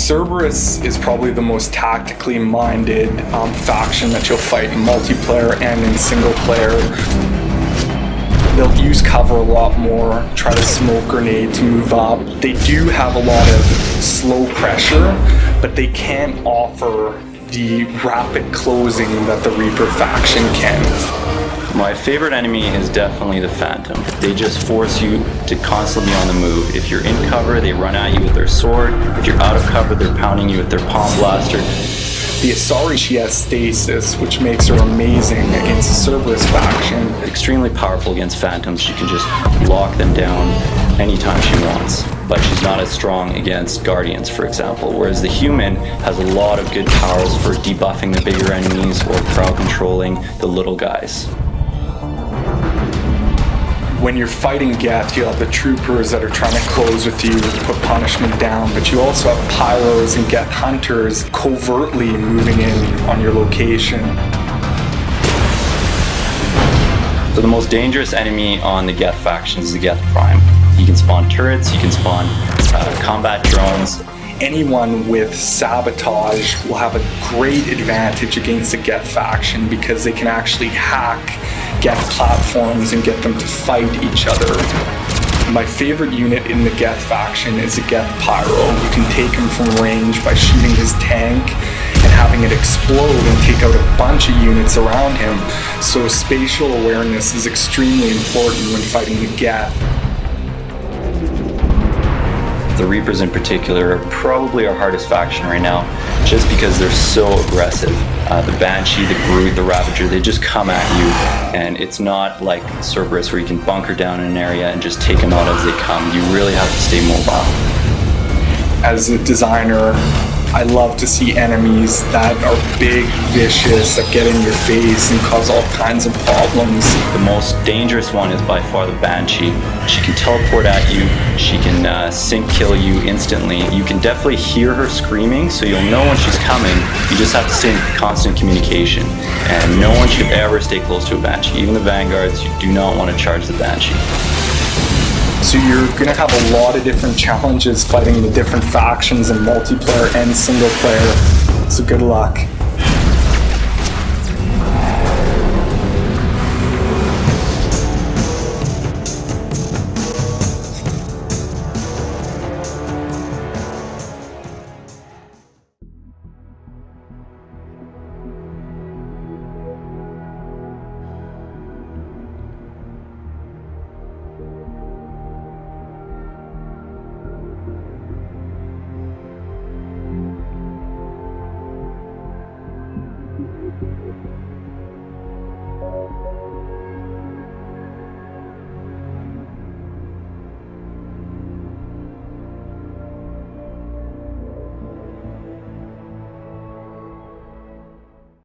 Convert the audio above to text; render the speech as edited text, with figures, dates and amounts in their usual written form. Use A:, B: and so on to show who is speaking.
A: Cerberus is probably the most tactically minded faction that you'll fight in multiplayer and in single player. They'll use cover a lot more, try to smoke grenade to move up. They do have a lot of slow pressure, but they can't offer the rapid closing that the Reaper faction can.
B: My favorite enemy is definitely the Phantom. They just force you to constantly be on the move. If you're in cover, they run at you with their sword. If you're out of cover, they're pounding you with their palm blaster.
A: The Asari, she has stasis, which makes her amazing against the Cerberus faction.
B: Extremely powerful against Phantoms. She can just lock them down anytime she wants. But she's not as strong against Guardians, for example. Whereas the Human has a lot of good powers for debuffing the bigger enemies or crowd controlling the little guys.
A: When you're fighting Geth, you have the troopers that are trying to close with you to put punishment down, but you also have pyros and Geth hunters covertly moving in on your location.
B: So the most dangerous enemy on the Geth faction is the Geth Prime. He can spawn turrets, he can spawn combat drones.
A: Anyone with sabotage will have a great advantage against the Geth faction because they can actually hack Geth platforms and get them to fight each other. My favorite unit in the Geth faction is the Geth Pyro. You can take him from range by shooting his tank and having it explode and take out a bunch of units around him. So spatial awareness is extremely important when fighting the Geth.
B: The Reapers in particular are probably our hardest faction right now, just because they're so aggressive. The Banshee, the Brute, the Ravager, they just come at you, and it's not like Cerberus where you can bunker down in an area and just take them out as they come. You really have to stay mobile.
A: As a designer, I love to see enemies that are big, vicious, that get in your face and cause all kinds of problems.
B: The most dangerous one is by far the Banshee. She can teleport at you, she can sync kill you instantly. You can definitely hear her screaming, so you'll know when she's coming. You just have to stay in constant communication. And no one should ever stay close to a Banshee. Even the Vanguards, you do not want to charge the Banshee.
A: So you're going to have a lot of different challenges fighting the different factions in multiplayer and single player. So good luck.